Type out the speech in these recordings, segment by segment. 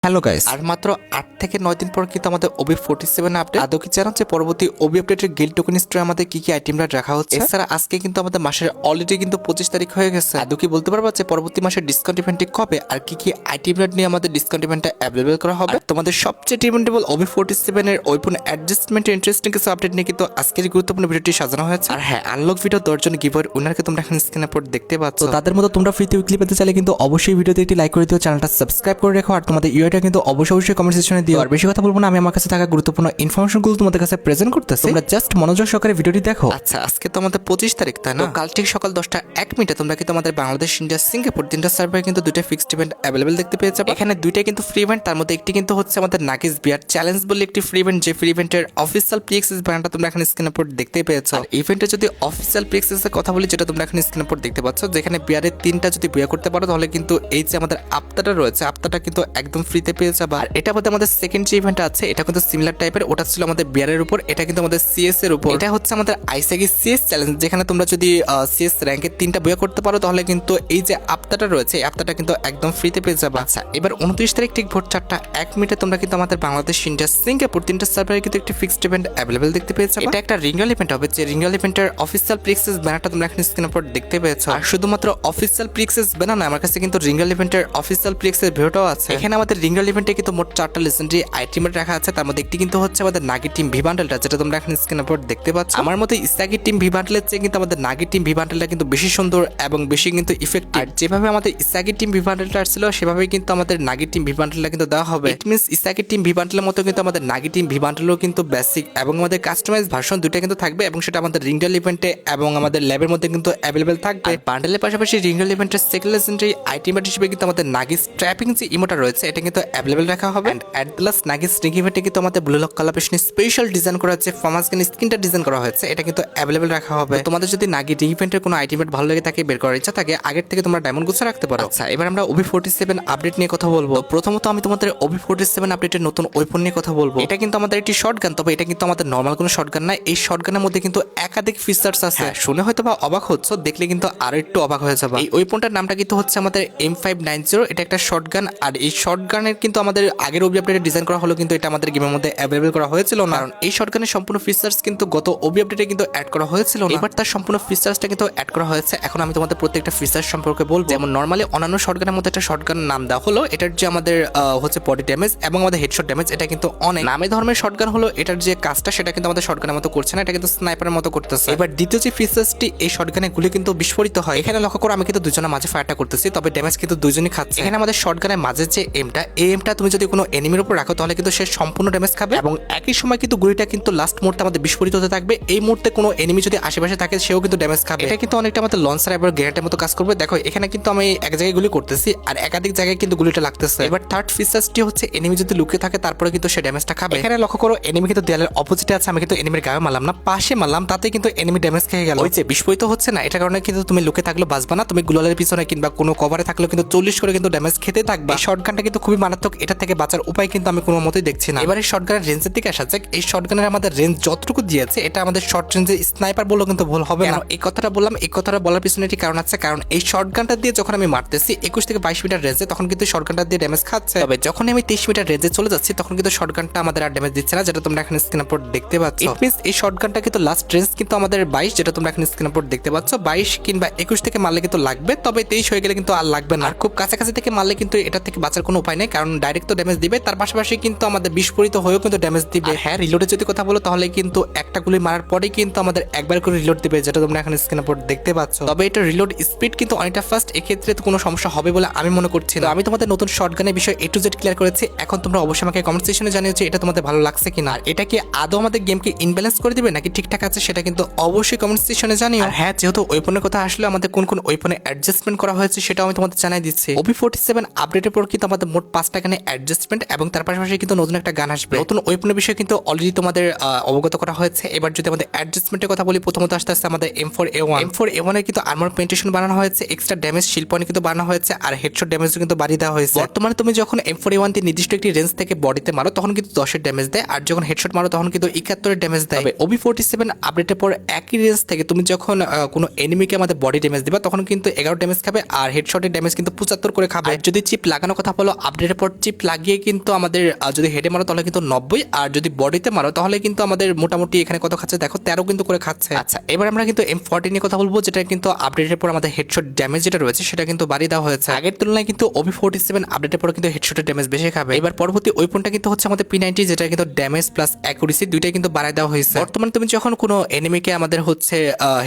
Hello guys, আর মাত্র 8 থেকে 9 দিন পর কিন্তু আমাদের OB47 আপডেট। আদৌ কি জানো যে পরবর্তী OB আপডেটের গিল্ড টোকেন স্টোরে আমাদের কি কি আইটেমরা রাখা হচ্ছে? এছাড়া আজকে কিন্তু আমাদের মাসের অলরেডি কিন্তু 25 তারিখ হয়ে গেছে। আদৌ কি বলতে পারবা যে পরবর্তী মাসের ডিসকাউন্ট ইভেন্টটি কবে আর কি কি আইটেমরা নিয়ে আমাদের ডিসকাউন্ট ইভেন্টটা অ্যাভেলেবল করা হবে? তোমাদের সবচেয়ে ডিমান্ডেবল OB47 এর ওয়েপন অ্যাডজাস্টমেন্টের ইন্টারেস্টিং কিছু আপডেট নিয়ে কিন্তু আজকের গুরুত্বপূর্ণ ভিডিওটি সাজানো হয়েছে। আর হ্যাঁ, আনলক ভিডিও 10 জন গিভার উনারকে তোমরা এখন স্ক্রিনের উপর দেখতে পাচ্ছ। তো তাদের মতো তোমরা ফ্রিতে উইকলি পেতে চাইলে কিন্তু অবশ্যই ভিডিওতে একটি লাইক করে দিও, চ্যানেলটা সাবস্ক্রাইব করে রাখো আর তোমাদের ইউআইটা কিন্তু অবশ্যই কমেন্ট সেকশনে দিও। আর বেশি কথা বলবো না, আমি আমার কাছে থাকা গুরুত্বপূর্ণ ইনফরমেশনগুলো তোমাদের কাছে প্রেজেন্ট করতেছি, তোমরা জাস্ট মনোযোগ সহকারে ভিডিওটি দেখো। আচ্ছা, আজকে তো আমাদের 25 তারিখ, তাই না? কাল ঠিক সকাল 10:01 তোমরা কিন্তু আমাদের বাংলাদেশ, ইন্ডিয়া, সিঙ্গাপুর তিনটা সার্ভারে কিন্তু দুইটা ফিক্সড ইভেন্ট অ্যাভেলেবল দেখতে পেয়ে যাবে। এখানে দুইটা কিন্তু ফ্রি ইভেন্ট, তার মধ্যে একটি কিন্তু হচ্ছে আমাদের নাগিস বিয়ার চ্যালেঞ্জ বলে একটি ফ্রি ইভেন্ট, যে ফ্রি ইভেন্টের অফিসিয়াল প্রিএক্সেস ব্যানারটা তোমরা এখানে স্ক্রিনের উপর দেখতে পেয়েছো। আর ইভেন্টে যদি অফিসিয়াল প্রিএক্সেসের কথা বলি, যেটা তোমরা এখানে স্ক্রিনের উপর দেখতে পাচ্ছ, যেখানে বিয়ারের 3টা যদি বিয়া করতে পারো তাহলে কিন্তু এই যে আমাদের আপতাটা রয়েছে, আপতাটা কিন্তু একদম ফ্রিতে পেয়ে যাবে। আর এটা মধ্যে আমাদের সেকেন্ড যে ইভেন্ট আছে, এটা কিন্তু সিমিলার টাইপের, ওটা ছিল আমাদের বিয়ারের উপর, এটা কিন্তু আমাদের সিএস এর উপর। এটা হচ্ছে আমাদের আইসাগি সিএস চ্যালেঞ্জ, যেখানে তোমরা যদি সিএস র্যাঙ্কের 3টা বইয়া করতে পারো তাহলে কিন্তু এই যে আপতাটা রয়েছে, এই আপতাটা কিন্তু একদম ফ্রিতে পেয়ে যাবে। আচ্ছা, এবার 29 তারিখ ঠিক ভোর 4:01 তোমরা কিন্তু আমাদের বাংলাদেশ, ইন্ডিয়া, সিঙ্গাপুর তিনটা সার্ভারে কিন্তু একটি ফিক্সড ইভেন্ট অ্যাভেলেবল দেখতে পেয়ে যাবে। এটা একটা রিঙ্গল ইভেন্ট হবে, যে রিঙ্গল ইভেন্টের অফিসিয়াল প্রিএক্সেস ব্যানারটা তোমরা এখানে স্ক্রিনের উপর দেখতে পেয়েছো। আর শুধুমাত্র অফিসিয়াল প্রিএক্সেস ব্যানার না, আমার কাছে কিন্তু রিঙ্গল ইভেন্টের অফিসিয়াল প্রিএক্সেস ভিডিওটাও আছে। এখানে আমাদের রিঙ্গল ইভেন্টে কিন্তু মোট 4টা লেজেন্ডারি আইটেম রাখা আছে, তার মধ্যে একটি কিন্তু হচ্ছে আমাদের নাগি টিম ভি বান্ডেলটা, যেটা তোমরা এখন স্ক্রিনের উপর দেখতে পাচ্ছ। আমার মতে ইসাগি টিম ভি বান্ডেলের চেয়ে কিন্তু আমাদের নাগি টিম ভি বান্ডেলটা কিন্তু বেশি সুন্দর এবং বেশি কিন্তু ইফেক্টিভ। আর যেভাবে আমাদের ইসাগি টিম ভি বান্ডেলটা আসছিল, সেভাবেই কিন্তু আমাদের নাগি টিম ভি বান্ডেলটা কিন্তু দেওয়া হবে। It means Isagi team V বান্ডেলের মতো কিন্তু আমাদের নাগি টিম ভি বান্ডেলও কিন্তু বেসিক এবং আমাদের কাস্টমাইজ ভার্সন দুইটা কিন্তু থাকবে, এবং সেটা আমাদের রিঙ্গল ইভেন্টে এবং আমাদের ল্যাবের মধ্যে কিন্তু অ্যাভেলেবল থাকবে। বান্ডেলের পাশাপাশি রিঙ্গল ইভেন্টের সেকেন্ড লেজেন্ডারি আইটেম হিসেবে কিন্তু আমাদের নাগিস ট্র্যাপিং যে ইমোটা রয়েছে, এটা কিন্তু অ্যাভেলেবল রাখা হবে। And at the last Nagi's ring ইভেন্টে কিন্তু আমাদের ব্লু লক কালাপেশনে স্পেশাল ডিজাইন করা হচ্ছে, ফার্মাস গান স্কিনটা ডিজাইন করা হয়েছে, এটা কিন্তু অ্যাভেলেবল রাখা হবে। তোমাদের যদি নাগি রিং ইভেন্টের কোনো আইটেমেট ভালো লেগে থাকে, বের করার ইচ্ছা থাকে, আগের থেকে তোমরা ডায়মন্ড গুছা রাখতে পারো। আচ্ছা, এবার আমরা OB47 আপডেট নিয়ে কথা বলবো। প্রথমত আমি তোমাদের OB47 আপডেটের নতুন ওয়েপন নিয়ে কথা বলবো। এটা কিন্তু আমাদের একটি শর্টগান, তবে এটা কিন্তু আমাদের নর্মাল কোনো শর্টগান না। এই শর্টগানের মধ্যে কিন্তু একাধিক ফিচার্স আছে। শুনে হয়তো বা অবাক হচ্ছ, দেখলে কিন্তু আরো একটু অবাক হয়ে যাবে। এই ওয়েপনটার নামটা কিন্তু হচ্ছে আমাদের M590। এটা একটা শর্টগান, আর এই শর্টগানের কিন্তু আমাদের আগের OB আপডেটে ডিজাইন করা হলো, কিন্তু এটা আমাদের গেমের মধ্যে অ্যাভেলেবল করা হয়েছিল না, কারণ এই শর্টগানের সম্পূর্ণ ফিচার্স কিন্তু গত OB আপডেটে কিন্তু অ্যাড করা হয়েছিল না। এবার তার সম্পূর্ণ ফিচার্সটা কিন্তু অ্যাড করা হয়েছে। এখন আমি তোমাদের প্রত্যেকটা ফিচার সম্পর্কে বলবো। যেমন নরমালি অন্যান্য শর্টগানের মধ্যে একটা শর্টগানের নাম দেওয়া হলো, এটার যে আমাদের হচ্ছে বডি ড্যামেজ এবং আমাদের হেডশট ড্যামেজ, এটা কিন্তু অনেক নামে ধর্মের শর্টগান হলো, এটার যে কাজটা সেটা কিন্তু আমাদের শর্টগানের মতো করছে না, এটা কিন্তু স্নাইপারের মতো করতেছে। এবার দ্বিতীয় যে ফিচার্সটি, এই শর্টগানে গুলি কিন্তু বিস্ফোরিত হয়। এখানে লক্ষ্য করো, আমি কিন্তু দুজনের মাঝে ফায়ারটা করতেছি, তবে ড্যামেজ কিন্তু দুজনই খাচ্ছে। এখানে আমাদের শর্টগানের মাঝে যে এমটা, এই এমটা তুমি যদি কোনো এনিমির উপর রাখো তাহলে কিন্তু সে সম্পূর্ণ ড্যামেজ খাবে, এবং একই সময় কিন্তু গুলিটা কিন্তু লাস্ট মুহূর্তে আমাদের বিস্ফোরিত হতে থাকবে। এই মুহূর্তে কোনো এনিমি যদি আশেপাশে থাকে, সেও কিন্তু ড্যামেজ খাবে। এটা কিন্তু অনেকটা আমাদের লঞ্চার এবং গ্রেনেডের মতো কাজ করবে। দেখো, এখানে কিন্তু আমি এক জায়গায় গুলি করতেছি আর একাধিক জায়গায় কিন্তু গুলিটা লাগতেছে। এবার থার্ড ফিচার্সটি হচ্ছে, এনিমি যদি লুকিয়ে থাকে তারপরে কিন্তু সে ড্যামেজটা খাবে। এখানে লক্ষ্য করো, এনিমি কিন্তু দেয়ালের অপোজিটে আছে, আমি কিন্তু এনিমির গায়ে মারলাম না, পাশে মারলাম, তাতে কিন্তু এনিমি ড্যামেজ খেয়ে গেল। ওই যে বিস্ফোরিত হচ্ছে না, এটা কারণে কিন্তু তুমি লুকে থাকলেও বাঁচবা না, তুমি গুলালের পিছনে কিংবা কোনো কভারে থাকলেও কিন্তু 40 করে কিন্তু ড্যামেজ খেতে থাকবে। এই শর্টগানটা কিন্তু খুবই মারাত্মক, এটা থেকে বাঁচার উপায় কিন্তু আমি কোনো মতেই দেখছি না। এবার এই শর্টগানের রেঞ্জের দিকে আসা যাক। এই শর্টগানের আমাদের রেঞ্জ যতটুকু দিয়েছে, এটা আমাদের শর্ট রেঞ্জের স্নাইপার বললেও কিন্তু ভুল হবে না। এই কথাটা বললাম, এই কথাটা বলার পিছনে একটি কারণ আছে, কারণ এই শর্টগানটা দিয়ে যখন আমি মারতেছি 21 থেকে 22 মিটার রেঞ্জে, তখন কিন্তু শর্টগানটা দিয়ে ড্যামেজ খাচ্ছে। তবে যখন আমি 23 মিটার রেঞ্জে চলে যাচ্ছি, তখন কিন্তু শর্টগানটা আমাদের আর ড্যামেজ দিচ্ছে না, যেটা তোমরা এখানে স্ক্রিনের উপর দেখতে পাচ্ছ। ইট মিন্স এই শর্টগানটা কিন্তু লাস্ট রেঞ্জ কিন্তু আমাদের 22, যেটা তোমরা এখানে স্ক্রিনের উপর দেখতে পাচ্ছ। 22 কিংবা 21 থেকে মারলে কিন্তু লাগবে, তবে 23 হয়ে গেলে কিন্তু আর লাগবে না। আর খুব কাছাকাছি থেকে মারলে কিন্তু এটা থেকে বাঁচার কোনো উপায় নেই, কারণ ডাইরেক্ট তো ড্যামেজ দিবে, তার পাশাপাশি কিন্তু আমাদের বিস্ফোরিত হয়েও কিন্তু ড্যামেজ দিবে। হ্যাঁ, রিলোডের যদি কথা বলো, তাহলে কিন্তু একটা গুলি মারার পরেই কিন্তু আমাদের একবার করে রিলোড দিবে, যেটা তোমরা এখানে স্ক্রিনের উপর দেখতে পাচ্ছ। তবে এটা রিলোড স্পিড কিন্তু অনেকটা ফাস্ট, এক্ষেত্রে তো কোনো সমস্যা হবে বলে আমি মনে করছি না। আমি তোমাদের নতুন শর্টগানের বিষয় A to Z ক্লিয়ার করেছি। এখন তোমরা অবশ্যই আমাকে কমেন্ট সেকশনে জানিয়েছো এটা তোমাদের ভালো লাগছে কিনা, আর এটা কি আদৌ আমাদের গেমকে ইনব্যালেন্স করে দিবে নাকি ঠিকঠাক আছে, সেটা কিন্তু অবশ্যই কমেন্ট সেকশনে জানিও। আর হ্যাঁ, যেহেতু ওয়েপনের কথা আসলে, আমাদের কোন কোন ওয়েপনে অ্যাডজাস্টমেন্ট করা হয়েছে সেটাও আমি তোমাদের জানাই দিচ্ছি। OB47 আপডেটের পর কিন্তু আমাদের মোট 5টা গানে অ্যাডজাস্টমেন্ট, এবং তার পাশাপাশি কিন্তু নতুন একটা গান আসবে। নতুন ওয়েপনের বিষয়ে কিন্তু অলরেডি তোমাদের অবগত করা হয়েছে। এবার যদি আমাদের অ্যাডজাস্টমেন্টের কথা বলি, প্রথমত আসতে আসতে আমাদের M4A1 এর কিন্তু আর্মার পেন্টেশন বানানো হয়েছে, এক্সট্রা ড্যামেজ শিল্পনি কিন্তু বানানো হয়েছে, আর হেডশট ড্যামেজও কিন্তু বাড়িয়ে দেওয়া হয়েছে। বর্তমানে তুমি যখন M4A1 দিয়ে নির্দিষ্ট একটি রেঞ্জ থেকে বডিতে মারো, তখন কিন্তু 10 ড্যামেজ দেয়, আর যখন হেডশট মারো তখন কিন্তু 71 ড্যামেজ দেয়। OB47 আপডেটের পর একই রেঞ্জ থেকে তুমি যখন কোনো এনিমিকে আমাদের বডি ড্যামেজ দিবা, তখন কিন্তু 11 ড্যামেজ খাবে, আর হেডশটের ড্যামেজ কিন্তু 75 করে খাবে। যদি চিপ লাগানোর কথা বলো, আপডেটের আপডেটের পর চিপ লাগিয়ে কিন্তু আমাদের যদি হেডে মারো তাহলে কিন্তু 90, আর যদি বডিতে মারো তাহলে কিন্তু আমাদের মোটামুটি এখানে কত খাচ্ছে দেখো 13 কিন্তু করে খাচ্ছে। আচ্ছা এবার আমরা কিন্তু M40 নিয়ে কথা বলবো, যেটা কিন্তু আপডেটের পর আমাদের হেডশট ড্যামেজ যেটা রয়েছে সেটা কিন্তু বাড়িয়ে দেওয়া হয়েছে। আগের তুলনায় কিন্তু OB47 আপডেটের পর কিন্তু হেডশটের ড্যামেজ বেশি খাবে। এবার পরবর্তী ওয়েপনটা কিন্তু হচ্ছে আমাদের P90, যেটা কিন্তু ড্যামেজ প্লাস অ্যাকুরেসি দুইটাই কিন্তু বাড়ায় দেওয়া হয়েছে। বর্তমানে তুমি যখন কোনো এনিমিকে আমাদের হচ্ছে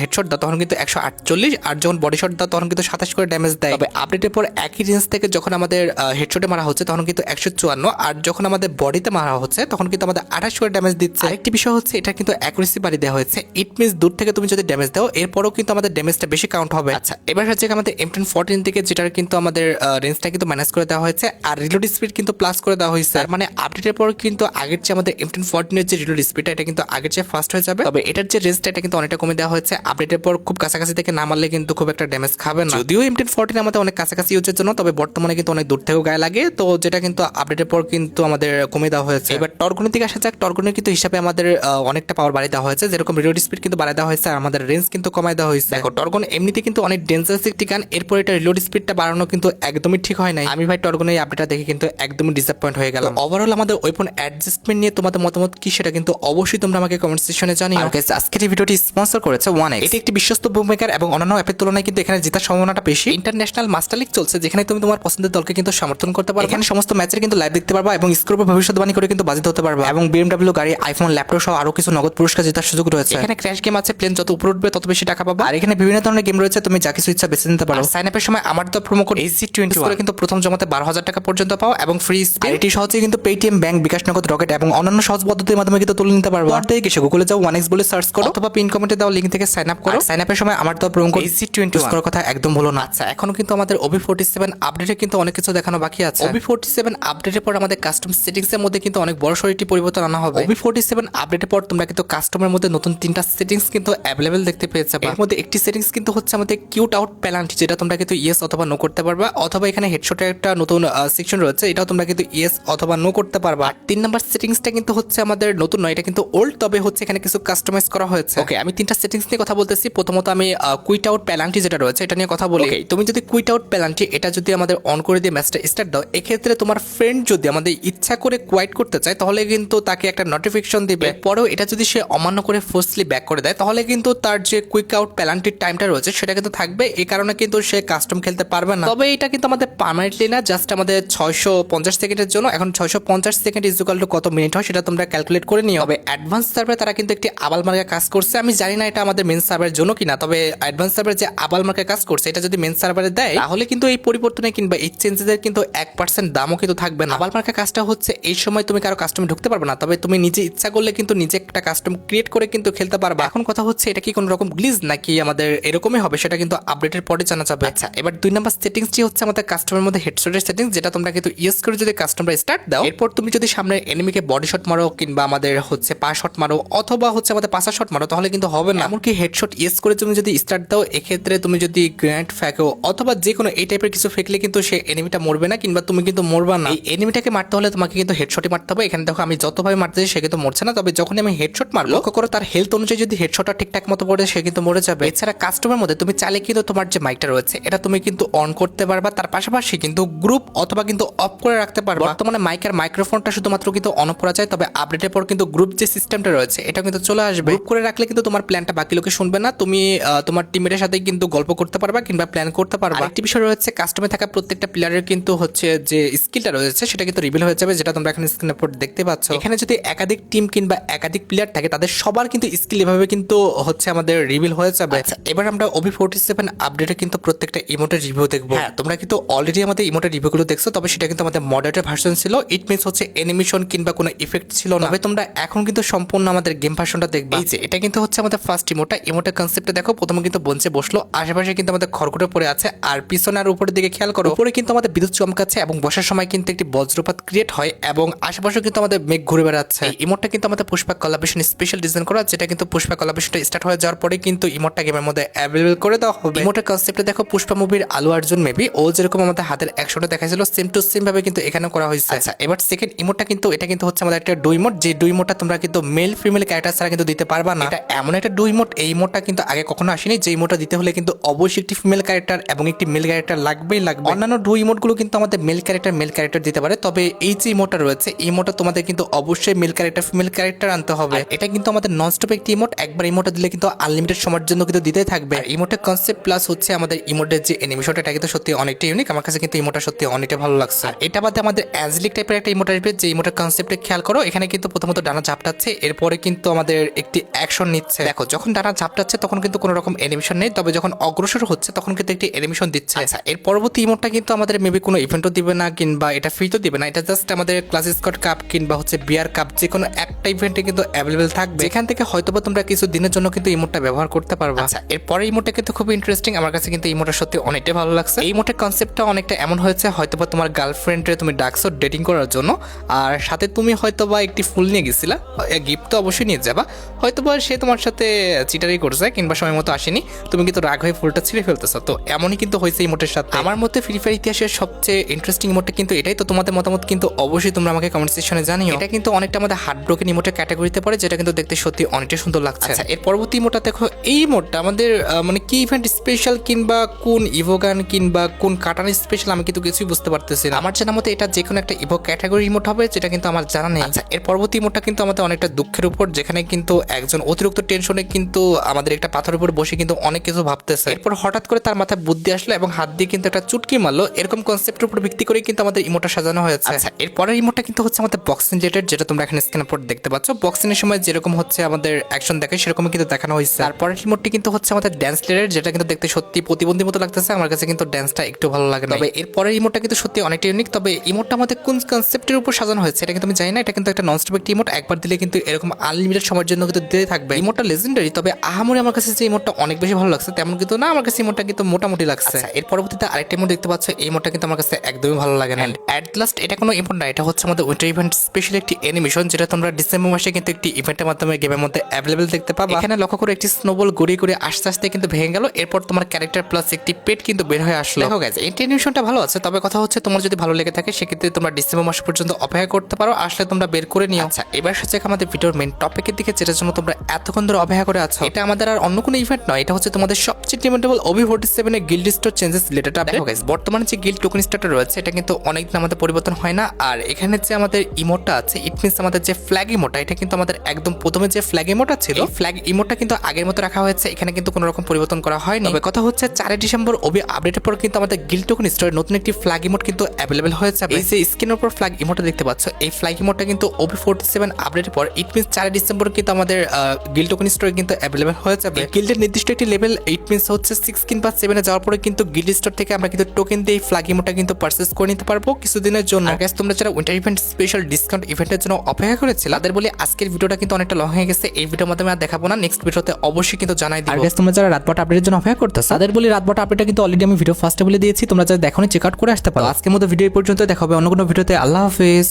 হেডশট দাও তখন কিন্তু 148, আর যখন বডি শট দাও তখন কিন্তু 27 করে ড্যামেজ দেয়। তবে আপডেটের পর একই রেঞ্জ থেকে যখন আমাদের হেডশটে মারা হচ্ছে তখন কিন্তু 154, আর যখন আমাদের বডিতে মারা হচ্ছে তখন কিন্তু আমাদের 28 করে ড্যামেজ দিচ্ছে। আরেকটি বিষয় হচ্ছে এটা কিন্তু অ্যাকুরেসি বাড়িয়ে দেওয়া হয়েছে। ইট মিনস দূর থেকে তুমি যদি ড্যামেজ দাও এরপরও কিন্তু আমাদের ড্যামেজটা বেশি কাউন্ট হবে। আচ্ছা এবার হচ্ছে আমাদের M1014 থেকে যেটার কিন্তু আমাদের রেঞ্জটা কিন্তু মাইনাস করে দেওয়া হয়েছে, আর রিলোড স্পিড কিন্তু প্লাস করে দেওয়া হয়েছে। মানে আপডেটের পর কিন্তু আগের চেয়ে আমাদের M1014 এর যে রিলোড স্পিডটা এটা কিন্তু আগের চেয়ে ফাস্ট হয়ে যাবে। তবে এটার যে রেঞ্জটা এটা কিন্তু অনেকটা কমে দেওয়া হয়েছে। আপডেটের পর খুব কাছাকাছি থেকে না মারলে কিন্তু খুব একটা ড্যামেজ খাবে না। যদিও M1014 আমাদের অনেক কাছাকাছি ইউজের জন্য, তবে বর্তমানে কিন্তু অনেক দূর থেকেও গায়ে লাগে, তো যেটা কিন্তু আপডেটের পর কিন্তু আমাদের কমে দেওয়া হয়েছে। এবার টর্গনের দিকে আসা যাক। টর্গনের কিন্তু হিসাবে আমাদের অনেকটা পাওয়ার বাড়িয়ে দেওয়া হয়েছে, যেরকম রিলোড স্পিড কিন্তু বাড়িয়ে দেওয়া হয়েছে আর আমাদের রেঞ্জ কিন্তু কমায় দেওয়া হয়েছে। দেখো টর্গন এমনিতে কিন্তু অনেক ডেঞ্জারাস একটি গান, এরপর এটা রিলোড স্পিডটা বাড়ানো কিন্তু একদমই ঠিক হয় নাই। আমি ভাই টর্গনের এই আপডেটটা দেখে কিন্তু একদমই ডিসঅ্যাপয়েন্ট হয়ে গেলাম। ওভারঅল আমাদের ওয়েপন অ্যাডজাস্টমেন্ট নিয়ে তোমাদের মতামত কি সেটা কিন্তু অবশ্যই তোমরা আমাকে কমেন্ট সেকশনে জানিও। আর গাইস আজকের এই ভিডিওটি স্পন্সর করেছে 1x। এটি একটি বিশ্বস্ত বুকমেকার এবং অন্যান্য অ্যাপের তুলনায় কিন্তু এখানে জেতার সম্ভাবনাটা বেশি। ইন্টারন্যাশনাল মাস্টার লিগ চলছে, যেখানে তুমি তোমার পছন্দের দলকে কিন্তু সমর্থন করতে পারবে। এখানে সমস্ত ম্যাচের কিন্তু লাইভ দেখতে পারবা এবং স্কোর ভবিষ্যৎবাণী করে কিন্তু বাজিত হতে পারবা, এবং BMW গাড়ি, আইফোন, ল্যাপটপ সহ আরো কিছু নগদ পুরস্কার জেতার সুযোগ রয়েছে। এখানে ক্র্যাশ গেম আছে, প্লেন যত উপরে উঠবে তত বেশি টাকা পাবা। আর এখানে বিভিন্ন ধরনের গেম রয়েছে, তুমি যা কিছু ইচ্ছা বেছে নিতে পারো। সাইন আপের সময় আমার তো প্রোমো কোড AC21 করে কিন্তু প্রথম জমাতে 12,000 টাকা পর্যন্ত পাও এবং ফ্রি স্পিন। এটি সহজে কিন্তু পেটিএম, ব্যাংক, বিকাশ নগদ, রকেট এবং অন্যান্য সহজ পদ্ধতির মাধ্যমে কিন্তু তুলে নিতে পারবো। আর দেখে কিছু গুগলে যাও 1x বলে সার্চ করো অথবা পিন কমেন্টে দাও লিংক থেকে সাইন আপ করো। সাইন আপের সময় আমার তো প্রোমো কোড AC21 ইউজ করার কথা একদম ভুলো না। আচ্ছা এখনো কিন্তু আমাদের OB47 আপডেটে কিন্তু অনেক কিছু দেখানো বাকি আছে। OB47 আপডেটের পর আমাদের কাস্টম সেটিংস এর মধ্যে কিন্তু অনেক বড় সড় একটি পরিবর্তন আনা হবে। OB47 আপডেটের পর তোমরা কিন্তু কাস্টমের মধ্যে নতুন 3টা সেটিংস কিন্তু অ্যাভেলেবেল দেখতে পেয়ে যাবে। এর মধ্যে একটি সেটিংস কিন্তু হচ্ছে আমাদের কিউট আউট প্যালান্টি, যেটা তোমরা কিন্তু ইয়েস অথবা নো করতে পারবা, অথবা এখানে হেডশটের একটা নতুন সেকশন রয়েছে, এটাও তোমরা কিন্তু ইয়েস অথবা নো করতে পারবা। আর 3 নাম্বার সেটিংসটা কিন্তু হচ্ছে আমাদের নতুন নয়, এটা কিন্তু ওল্ড, তবে হচ্ছে এখানে কিছু কাস্টমাইজ করা হয়েছে। ওকে আমি 3টা সেটিংস নিয়ে কথা বলতেছি। প্রথমত আমি কুইট আউট প্যালান্টি যেটা রয়েছে এটা নিয়ে কথা বলি। তুমি যদি কুইট আউট প্যালান্টি এটা যদি আমাদের অন করে দিয়ে ম্যাচটা স্টার্ট দাও, এক্ষেত্রে তোমার ফ্রেন্ড যদি আমাদের ইচ্ছা করে কোয়াইট করতে চায় তাহলে কিন্তু তাকে একটা নোটিফিকেশন দিবে। পরেও এটা যদি সে অমান্য করে ফোর্সলি ব্যাক করে দেয় তাহলে কিন্তু তার যে কুইক আউট প্যালান্টির টাইমটা রয়েছে সেটা কিন্তু থাকবে, এই কারণে কিন্তু সে কাস্টম খেলতে পারবে না। তবে এটা কিন্তু আমাদের পার্মানেন্টলি না, জাস্ট আমাদের 650 সেকেন্ডের জন্য। এখন 650 সেকেন্ড ইজ ইকুয়াল টু কত মিনিট হয় সেটা তোমরা ক্যালকুলেট করে নিও। তবে অ্যাডভান্স সার্ভারে তারা কিন্তু একটি আবাল মার্কা কাজ করছে, আমি জানি না এটা আমাদের মেন সার্ভারের জন্য কিনা, তবে অ্যাডভান্স সার্ভারে যে আবাল মার্কা কাজ করছে এটা যদি মেন সার্ভারে দেয় তাহলে কিন্তু এই পরিবর্তনে কিংবা এই চেঞ্জেসের কিন্তু 1% দামও কিন্তু থাকবে না। আবাল মার্কা কাজটা হচ্ছে এই সময় তুমি কারো কাস্টমে ঢুকতে পারবে না, তবে তুমি নিজে ইচ্ছা করলে কিন্তু নিজে একটা কাস্টম ক্রিয়েট করে কিন্তু খেলতে পারবে। এখন কথা হচ্ছে এটা কি কোনো রকম গ্লিজ নাকি আমাদের এরকমই হবে সেটা কিন্তু আপডেটের পরে জানা যাবে। আচ্ছা এবার 2 নাম্বার সেটিংসটি হচ্ছে আমাদের কাস্টমের মধ্যে হেডশটের সেটিংস, যেটা তোমরা কিন্তু ইউজ করে যদি কাস্টমরা স্টার্ট দাও, এরপর তুমি যদি সামনে এনিমিকে বডি শট মারো কিংবা আমাদের হচ্ছে পা শট মারো অথবা হচ্ছে আমাদের পাসা শট মারো তাহলে কিন্তু হবে না। এমনকি হেডশট ইউজ করে তুমি যদি স্টার্ট দাও, এক্ষেত্রে তুমি যদি গ্রেনেড ফ্যাকো অথবা যে কোনো এই টাইপের কিছু ফেকলে কিন্তু সে এনিমিটা মরবে না কিংবা তুমি কিন্তু মরবা না। এই এনিমিটাকে মারতে হলে তোমাকে কিন্তু হেডশটই মারতে হবে। এখানে দেখো আমি যতভাবে মারতেছি সে কিন্তু মরছে না, তবে যখন আমি হেডশট মারবো লক্ষ্য করো তার হেলথ অনুযায়ী যদি হেডশটটা ঠিকঠাক মতো পড়ে সে কিন্তু মরে যাবে। এছাড়া কাস্টমের মধ্যে তুমি চাইলে কিন্তু তোমার যে মাইকটা রয়েছে এটা তুমি কিন্তু অন করতে পারবা, তার পাশাপাশি কিন্তু গ্রুপ অথবা কিন্তু অফ করে রাখতে পারবা। বর্তমানে মাইকের মাইক্রোফোনটা শুধুমাত্র কিন্তু অন করা যায়, তবে আপডেটের পর কিন্তু গ্রুপ যে সিস্টেমটা রয়েছে এটা কিন্তু চলে আসবে। গ্রুপ করে রাখলে কিন্তু তোমার প্ল্যানটা বাকি লোকে শুনবে না, তুমি তোমার টিমের সাথে কিন্তু গল্প করতে পারবা কিংবা প্ল্যান করতে পারবা। একটি বিষয় রয়েছে কাস্টমে থাকা প্রত্যেকটা প্লেয়ারের কিন্তু হচ্ছে যে স্কিলটা রয়েছে সেটা কিন্তু রিভিল হয়ে যাবে, যেটা তোমরা এখানে স্ক্রিনের উপর দেখতে পাচ্ছ। এখানে যদি একাধিক টিম কিংবা একাধিক প্লেয়ার থাকে তাদের সবার কিন্তু স্কিল এভাবে কিন্তু হচ্ছে আমাদের রিভিল হয়ে যাবে। আচ্ছা এবার আমরা OB47 আপডেটে কিন্তু প্রত্যেকটা ইমোটের রিভিউ দেখবো। হ্যাঁ তোমরা কিন্তু অলরেডি আমাদের ইমোটের রিভিউগুলো দেখছো, তবে সেটা কিন্তু আমাদের মডারেটের ভার্সন ছিল। ইট মিনস হচ্ছে অ্যানিমেশন কিংবা কোনো ইফেক্ট ছিল না। তবে তোমরা এখন কিন্তু সম্পূর্ণ আমাদের গেম ভার্সনটা দেখবে। এই যে এটা কিন্তু হচ্ছে আমাদের ফার্স্ট ইমোটের কনসেপ্টটা দেখো। প্রথমে কিন্তু বঞ্চে বসলো, আশেপাশে কিন্তু আমাদের খড়কুটো পড়ে আছে, আর পিছনে আর উপরের দিকে খেয়াল করো উপরে কিন্তু আমাদের বিদ্যুৎ চমকাচ্ছে এবং বসার সময় কিন্তু একটি বজ্রপাত ক্রিয়েট হয় এবং আশেপাশে কিন্তু আমাদের মেঘ ঘুরে বেড়াচ্ছে। এই ইমোটটা কিন্তু আমাদের পুষ্পা কোলাবরেশন স্পেশাল ডিজাইন করা, যেটা কিন্তু পুষ্পা কোলাবরেশনটা স্টার্ট হয়ে যাওয়ার পরে কিন্তু ইমোটটা গেমের মধ্যে অ্যাভেলেবল করে দেওয়া হবে। ইমোটের কনসেপ্টে দেখো পুষ্পা মুভির আলু অর্জুন মেবি ও যেরকম আমাদের হাতের অ্যাকশনটা দেখাইছিল সেম টু সেম ভাবে কিন্তু এখানে করা হয়েছে। আচ্ছা এবার সেকেন্ড ইমোটটা কিন্তু এটা কিন্তু হচ্ছে আমাদের একটা ডু ইমোট, যে ডু ইমোটটা তোমরা কিন্তু মেল ফিমেল ক্যারেক্টার ছাড়া কিন্তু দিতে পারবা না। এটা এমন একটা ডু ইমোট, এই ইমোটটা কিন্তু আগে কখনো আসেনি, যে ইমোটটা দিতে হলে কিন্তু অবশ্যই একটি ফিমেল ক্যারেক্টার এবং একটি মেল ক্যারেক্টার লাগবেই লাগবে। অন্যান্য ডু ইমোট গুলো কিন্তু আমাদের মেল ক্যারেক্টার মেল ক্যারেক্টার দিতে পারে, তবে এই যে ইমোটটা রয়েছে এই ইমোটটা তোমাদের কিন্তু অবশ্যই মেল ক্যারেক্টার ফিমেল ক্যারেক্টার আনতে হবে। এটা কিন্তু আমাদের নন স্টপ একটি ইমোট, একবার ইমোটটা দিলে কিন্তু আনলিমিটেড সময়ের জন্য কিন্তু দিতেই থাকবে। ইমোটের কনসেপ্ট প্লাস হচ্ছে আমাদের ইমোটের যে অ্যানিমেশনটা এটা কিন্তু সত্যি অনেকটা ইউনিক, আমার কাছে কিন্তু ইমোটটা সত্যি অনেকটা ভালো লাগছে। আর এটা বাদে আমাদের অ্যাঞ্জেলিক টাইপের একটা ইমোট আসবে, যে ইমোটের কনসেপ্টে খেয়াল করো, এখানে কিন্তু প্রথমত ডানা ঝাপটাচ্ছে, এরপরে কিন্তু আমাদের একটি অ্যাকশন নিচ্ছে। দেখো যখন ডানা ঝাপটাচ্ছে তখন কিন্তু কোনো রকম অ্যানিমেশন নেই, তবে যখন অগ্রসর হচ্ছে তখন কিন্তু একটি অ্যানিমেশন দিচ্ছে। আচ্ছা, এর পরবর্তী ইমোটটা কিন্তু আমাদের মেবি কোনো ইভেন্টও দিবে না কিংবা এটা ফ্রিতেও দিবে না, এটা জাস্ট আমাদের ক্লাস স্কট কাপ কিংবা হচ্ছে বিয়ার কাপ যে কোনো একটা ইভেন্টে কিন্তু অ্যাভেলেবেল থাকবে, এখান থেকে হয়তোবা তোমরা কিছু দিনের জন্য কিন্তু ইমোটটা ব্যবহার করতে পারবে। আচ্ছা, এরপরে ইমোটটা কিন্তু খুব ইন্টারেস্টিং, আমার কাছে কিন্তু ইমোটটা সত্যি অনেকটাই ভালো লাগছে। এই ইমোটের কনসেপ্টটা অনেকটা এমন হয়েছে হয়তোবা তোমার গার্লফ্রেন্ডে তুমি ডাকছো ডেটিং করার জন্য, আর সাথে তুমি হয়তোবা একটি ফুল নিয়ে গেছিলা, গিফট তো অবশ্যই নিয়ে যাবা, হয়তোবা সে তোমার সাথে চিটারি করছে কিংবা সময় মতো আসেনি, তুমি কিন্তু রাগ হয়ে ফুলটা ছিঁড়ে ফেলতেছো। তো এমনই কিন্তু হয়েছে ইমোটের সাথে। আমার মতে ফ্রি ফায়ার ইতিহাসের সবচেয়ে ইন্টারেস্টিং ইমোটটা কিন্তু এটাই। তো তোমাদের মতামত কিন্তু অবশ্যই তোমরা আমাকে কমেন্ট সেকশনে জানিও। এটা কিন্তু অনেকটা আমাদের হার্ট ব্রোকেন ইমোটের ক্যাটাগরিতে পড়ে, যেটা কিন্তু দেখতে সত্যি অনেকটা সুন্দর লাগছে। আচ্ছা, এর পরবর্তী ইমোটটা দেখো, এই ইমোটটা আমাদের মানে কি ইভেন্ট স্পেশাল কিংবা কোন ইভোগান কিংবা কোন কাটান স্পেশাল আমি কিন্তু কিছুই বুঝতে পারতেছি না। আমার জানা মতে এটা যে কোনো একটা ইভো ক্যাটাগরি ইমোট হবে, যেটা কিন্তু আমার জানা নেই। আচ্ছা, এর পরবর্তী ইমোটটা কিন্তু আমাদের অনেকটা দুঃখের উপর, যেখানে কিন্তু একজন অতিরিক্ত টেনশনে কিন্তু আমাদের একটা পাথরের উপর বসে কিন্তু অনেক কিছু ভাবতেছে, এরপর হঠাৎ করে তার মাথায় বুদ্ধি আসলো এবং হাত দিয়ে কিন্তু একটা চুটকি মারলো, এরকম কনসেপ্টের উপর ভিত্তি করে কিন্তু আমাদের ইমোটটা সাজানো হয়েছে। আচ্ছা, এরপরের ইমোটটা কিন্তু হচ্ছে আমাদের বক্সিং রিলেটেড, যেটা তোমরা এখানে স্ক্রিনের উপর দেখতে পাচ্ছ। বক্সিং এর সময় যেরকম হচ্ছে আমাদের অ্যাকশন দেখায় সেরকমই কিন্তু দেখানো হয়েছে। তারপরের ইমোটটি কিন্তু হচ্ছে আমাদের ড্যান্স রিলেটেড, যেটা কিন্তু দেখতে সত্যি প্রতিবন্ধী মতো লাগতেছে, আমার কাছে কিন্তু ড্যান্সটা একটু ভালো লাগে না। তবে এরপরের ইমোটটা কিন্তু সত্যি অনেকটা ইউনিক, তবে ইমোটটা আমাদের কোন কনসেপ্টের উপর সাজানো হয়েছে এটা কিন্তু আমি জানি না। এটা কিন্তু একটা নন স্টপ একটি ইমোট, একবার দিলে কিন্তু এরকম আনলিমিটেড সময়ের জন্য কিন্তু দিতে থাকবে। ইমোটটা লেজেন্ডারি, তবে আহামরি আমার কাছে যে ইমোটটা অনেক বেশি ভালো লাগছে তেমন কিন্তু না, আমার কাছে ইমোটটা কিন্তু মোটামুটি লাগছে। এর পরবর্তীতে আরেকটা ইমোট দেখতে পাচ্ছ, এই ইমোটটা কিন্তু আমার কাছে একদমই ভালো লাগে না। অ্যাট লাস্ট এটা কোনো ইমোট না, এটা হচ্ছে আমাদের উইন্টার ইভেন্ট স্পেশাল একটি অ্যানিমেশন, যেটা তোমরা ডিসেম্বর মাসে কিন্তু একটি ইভেন্টের মাধ্যমে গেমের মধ্যে অ্যাভেলেবেল দেখতে পাবে। এখানে লক্ষ্য করে একটি স্নোবল গড়িয়ে গড়িয়ে আস্তে আস্তে কিন্তু ভেঙে গেল, এরপর তোমার ক্যারেক্টার প্লাস একটি পেট কিন্তু বের হয়ে আসলো। দেখো গাইস, এই অ্যানিমেশনটা ভালো আছে, তবে কথা হচ্ছে তোমার যদি ভালো লেগে থাকে সেক্ষেত্রে তোমরা ডিসেম্বর মাস পর্যন্ত অপেক্ষা করতে পারো, আসলে তোমরা বের করে নিও। আচ্ছা, এবার হচ্ছে আমাদের ভিডিওর মেইন টপিকের দিকে, যেটার জন্য তোমরা এতক্ষণ ধরে অপেক্ষা করে আছো। এটা আমাদের আর অন্য কোনো ইভেন্ট নয়, এটা হচ্ছে তোমাদের সবচেয়ে ডিমান্ডেবল OB47 এর guild store changes related update. দেখো গাইস, বর্তমানে যে গিল্ড টোকেন স্টারটা রয়েছে এটা কিন্তু অনেকদিন আমাদের পরিবর্তন হয় না, আর এখানে যে আমাদের ইমোটটা আছে ইট মিনস আমাদের যে ফ্ল্যাগ ইমোটটা, এটা কিন্তু আমাদের একদম প্রথমে যে ফ্ল্যাগ ইমোটটা ছিল এই ফ্ল্যাগ ইমোটটা কিন্তু আগের মতো রাখা হয়েছে, এখানে কিন্তু কোনো রকম পরিবর্তন করা হয়নি। তবে কথা হচ্ছে 4 ডিসেম্বর ওবি আপডেটের পর কিন্তু আমাদের গিল্ড টোকেন স্টোরে নতুন একটি ফ্ল্যাগ ইমোট কিন্তু অ্যাভেলেবল হয়ে যাবে। এই যে স্ক্রিনের উপর ফ্ল্যাগ ইমোটটা দেখতে পাচ্ছ, এই ফ্ল্যাগ ইমোটটা কিন্তু OB47 আপডেটের পর ইট মিনস 4 ডিসেম্বর কিন্তু আমাদের গিল্ড টোকেন স্টোরে কিন্তু অ্যাভেলেবল হয়ে যাবে। গিল্ডের নির্দিষ্ট একটি লেভেল ইট মিনস হচ্ছে 6 কিংবা 7 এ যাওয়ার পরে কিন্তু গিল্ড স্টোর থেকে আমরা কিন্তু টোকেন দিয়ে এই ফ্ল্যাগ ইমোটটা কিন্তু পারচেজ করে নিতে পারবো কিছুদিনের জন্য। আর গাইস, তোমরা যারা উইন্টার ইভেন্ট স্পেশাল ডিসকাউন্ট ইভেন্টের জন্য অপেক্ষা করেছিল তাদের বলি আজকের ভিডিওটা কিন্তু অনেকটা লং হয়ে গেছে, এই ভিডিওর মাধ্যমে আর দেখাবো না, নেক্সট ভিডিওতে অবশ্যই কিন্তু জানাই দিব। আর গাইস, তোমরা যারা রাতবাটা আপডেটের জন্য অপেক্ষা করতেছো তাদের বলি রাতবাটা আপডেটটা কিন্তু অলরেডি আমি ভিডিও ফার্স্টে বলে দিয়েছি, তোমরা যারা দেখোনি চেক আউট করে আসতে পারো। আজকের মতো ভিডিও এই পর্যন্ত, দেখা হবে অন্য কোনো ভিডিওতে। আল্লাহ হাফেজ।